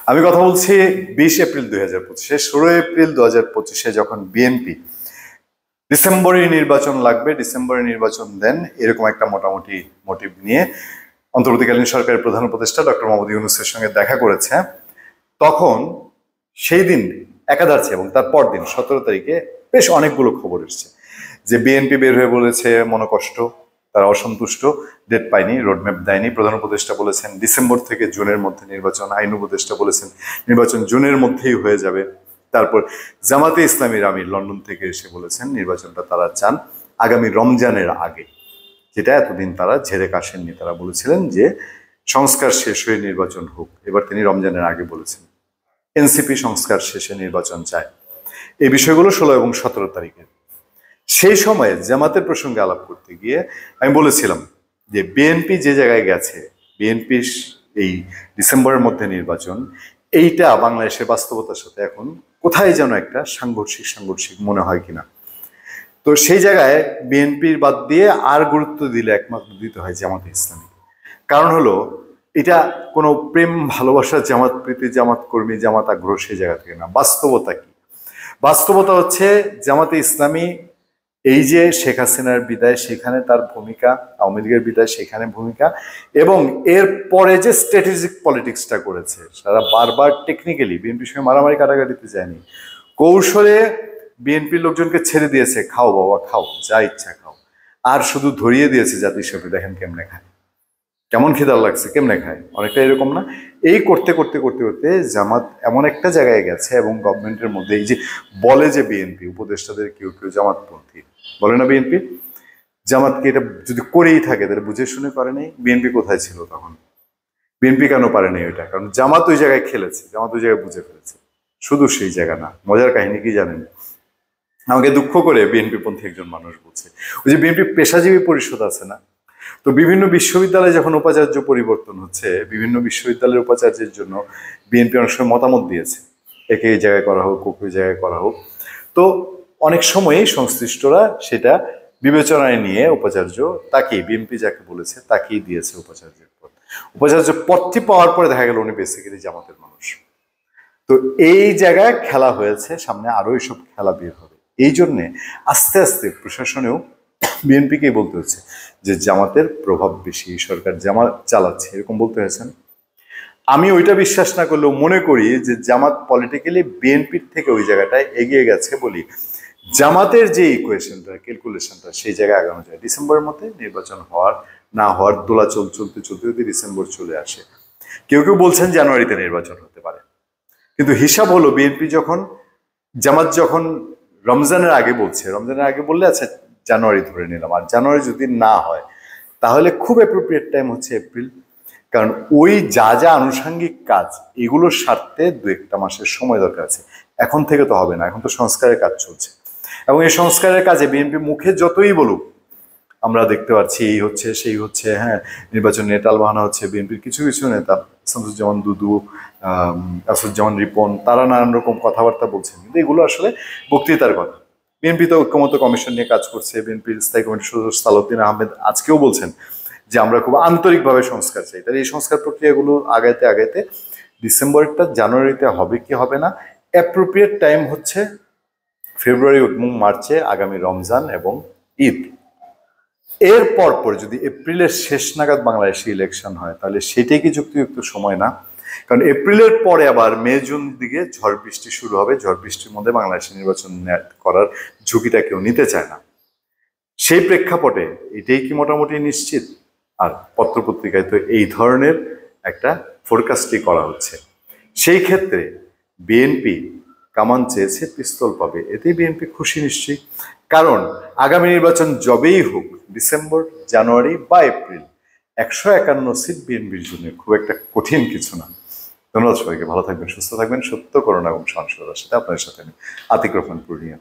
আমি কথা বলছি 20 এপ্রিল 2025, 16 এপ্রিল 2025 যখন বিএনপি ডিসেম্বরে নির্বাচন লাগবে, ডিসেম্বরে নির্বাচন দেন, এরকম একটা মোটামুটি মোটিভ নিয়ে অন্তর্বর্তীকালীন সরকারের প্রধান উপদেষ্টা ডক্টর মোহাম্মদ ইউনূসের সঙ্গে দেখা করেছে। তখন সেই দিন একাধারে এবং তার পরদিন 17 তারিখে বেশ অনেকগুলো খবর এসছে যে বিএনপি বের হয়ে বলেছে মনোকষ্ট, তারা অসন্তুষ্ট, ডেট পায়নি, রোডম্যাপ দেয়নি। প্রধান উপদেষ্টা বলেছেন ডিসেম্বর থেকে জুনের মধ্যে নির্বাচন, আইন উপদেষ্টা বলেছেন নির্বাচন জুনের মধ্যেই হয়ে যাবে। তারপর জামাতে ইসলামীর আমির লন্ডন থেকে এসে বলেছেন নির্বাচনটা তারা চান আগামী রমজানের আগে, যেটা এতদিন তারা ঝেড়ে কাশেননি। তারা বলেছিলেন যে সংস্কার শেষ হয়ে নির্বাচন হোক, এবার তিনি রমজানের আগে বলেছেন। এনসিপি সংস্কার শেষে নির্বাচন চায়। এই বিষয়গুলো 16 এবং 17 তারিখে। সেই সময়ে জামাতের প্রসঙ্গে আলাপ করতে গিয়ে আমি বলেছিলাম যে বিএনপি যে জায়গায় গেছে, বিএনপি এই ডিসেম্বরের মধ্যে নির্বাচন, এইটা বাংলাদেশের বাস্তবতার সাথে এখন কোথায় যেন একটা সাংঘর্ষিক মনে হয় কিনা। তো সেই জায়গায় বিএনপির বাদ দিয়ে আর গুরুত্ব দিলে একমাত্র দিতে হয় জামাতে ইসলামী। কারণ হলো এটা কোনো প্রেম ভালোবাসা, জামাত প্রীতি, জামাত কর্মী, জামাত আগ্রহ সেই জায়গা থেকে না। বাস্তবতা কি? বাস্তবতা হচ্ছে জামাতে ইসলামী এই যে শেখ হাসিনার বিদায় সেখানে তার ভূমিকা, আওয়ামী লীগের বিদায় সেখানে ভূমিকা, এবং এর পরে যে স্ট্র্যাটেজিক পলিটিক্সটা করেছে, সারা বারবার টেকনিক্যালি বিএনপির সঙ্গে মারামারি কাটাকাটিতে যায়নি, কৌশলে বিএনপির লোকজনকে ছেড়ে দিয়েছে, খাও বাবা খাও, যা ইচ্ছা খাও, আর শুধু ধরিয়ে দিয়েছে জাতির সাথে দেখেন কেমনে খায়, কেমন খিদার লাগছে কেমনে খায়, অনেকটা এরকম না? এই করতে করতে করতে করতে জামাত এমন একটা জায়গায় গেছে এবং গভর্নমেন্টের মধ্যে এই যে বলে যে বিএনপি উপদেষ্টাদের কেউ কেউ জামাতপন্থী বলে না, বিএনপি জামাতকে এটা যদি করেই থাকে তাহলে বুঝে শুনে করে নেই। বিএনপি কোথায় ছিল তখন? বিএনপি কেন পারেনি ওইটা? কারণ জামাত ওই জায়গায় খেলেছে, জামাত ওই জায়গায় বুঝে ফেলেছে। শুধু সেই জায়গা না, মজার কাহিনী কি জানেন? আমাকে দুঃখ করে বিএনপি পন্থী একজন মানুষ বলছে, ওই যে বিএনপি পেশাজীবী পরিষদ আছে না, তো বিভিন্ন বিশ্ববিদ্যালয়ে যখন উপাচার্য পরিবর্তন হচ্ছে, বিভিন্ন বিশ্ববিদ্যালয়ের উপাচার্যের জন্য বিএনপি অনেক সময় মতামত দিয়েছে, একে এই জায়গায় করা হোক, ওই জায়গায় করা হোক। তো অনেক সময়ই সংশ্লিষ্টরা সেটা বিবেচনায় নিয়ে উপাচার্য তাকেই, বিএনপি যাকে বলেছে তাকেই দিয়েছে উপাচার্যের পদ। উপাচার্য পদটি পাওয়ার পরে দেখা গেল উনি বেসিক্যালি জামাতের মানুষ। তো এই জায়গায় খেলা হয়েছে, সামনে আরো এইসব খেলা বের হবে। এই জন্যে আস্তে আস্তে প্রশাসনেও বিএনপিকেই বলতে হচ্ছে যে জামাতের প্রভাব বেশি, সরকার জামাত চালাচ্ছে, এরকম বলতে হয়েছেন। আমি ওইটা বিশ্বাস না করলেও মনে করি যে জামাত পলিটিক্যালি বিএনপির থেকে ওই জায়গাটায় এগিয়ে গেছে বলি জামাতের যে ইকুয়েশনটা, ক্যালকুলেশনটা, সেই জায়গায় আগানো যায়। ডিসেম্বরের মধ্যে নির্বাচন হওয়ার না হওয়ার দোলাচল চলতে চলতে যদি ডিসেম্বর চলে আসে, কেউ কেউ বলছেন জানুয়ারিতে নির্বাচন হতে পারে, কিন্তু হিসাব হলো বিএনপি যখন, জামাত যখন রমজানের আগে বলছে, রমজানের আগে বললে আচ্ছা জানুয়ারি ধরে নিলাম, আর জানুয়ারি যদি না হয় তাহলে খুব অ্যাপ্রোপ্রিয়েট টাইম হচ্ছে এপ্রিল। কারণ ওই যা যা আনুষঙ্গিক কাজ এগুলোর স্বার্থে 2-1 মাসের সময় দরকার আছে। এখন থেকে তো হবে না, এখন তো সংস্কারের কাজ চলছে, এবং এই সংস্কারের কাজে বিএনপি মুখে যতই বলুক, আমরা দেখতে পাচ্ছি এই হচ্ছে সেই হচ্ছে, হ্যাঁ নির্বাচন নিয়ে টালবাহানা হচ্ছে, বিএনপির কিছু কিছু নেতা, শামসুজ্জামান দুদু, আসাদুজ্জামান রিপন, তারা নানান রকম কথাবার্তা বলছেন, কিন্তু এগুলো আসলে বক্তৃতার কথা। বিএনপি তো ঐক্যমত্য কমিশন নিয়ে কাজ করছে, বিএনপির স্থায়ী কমিটির সদস্য সালাউদ্দিন আহমেদ আজকেও বলছেন যে আমরা খুব আন্তরিকভাবে সংস্কার চাই। তাহলে এই সংস্কার প্রক্রিয়াগুলো আগাইতে আগাইতে ডিসেম্বরটা জানুয়ারিতে হবে কি হবে না, অ্যাপ্রোপ্রিয়েট টাইম হচ্ছে ফেব্রুয়ারি এবং মার্চে আগামী রমজান এবং ঈদ। এর পর যদি এপ্রিলের শেষ নাগাদ বাংলাদেশে ইলেকশন হয় তাহলে সেটাই কি যুক্তিযুক্ত সময় না? কারণ এপ্রিলের পরে আবার মে জুন দিকে ঝড় বৃষ্টি শুরু হবে, ঝড় বৃষ্টির মধ্যে বাংলাদেশে নির্বাচন করার ঝুঁকিটা কেউ নিতে চায় না। সেই প্রেক্ষাপটে এটাই কি মোটামুটি নিশ্চিত? আর পত্রপত্রিকায় তো এই ধরনের একটা ফোরকাস্টই করা হচ্ছে। সেই ক্ষেত্রে বিএনপি কামান চেয়েছে, পিস্তল পাবে, এতেই বিএনপি খুশি নিশ্চয়ই। কারণ আগামী নির্বাচন যবেই হোক, ডিসেম্বর, জানুয়ারি বা এপ্রিল, 151 সিট বিএনপির জন্য খুব একটা কঠিন কিছু না। ধন্যবাদ সবাইকে, ভালো থাকবেন, সুস্থ থাকবেন। সত্য, করোনা এবং সহিংসতার সাথে আপনাদের সাথে আমি আতিক রহমান পূর্ণিয়া।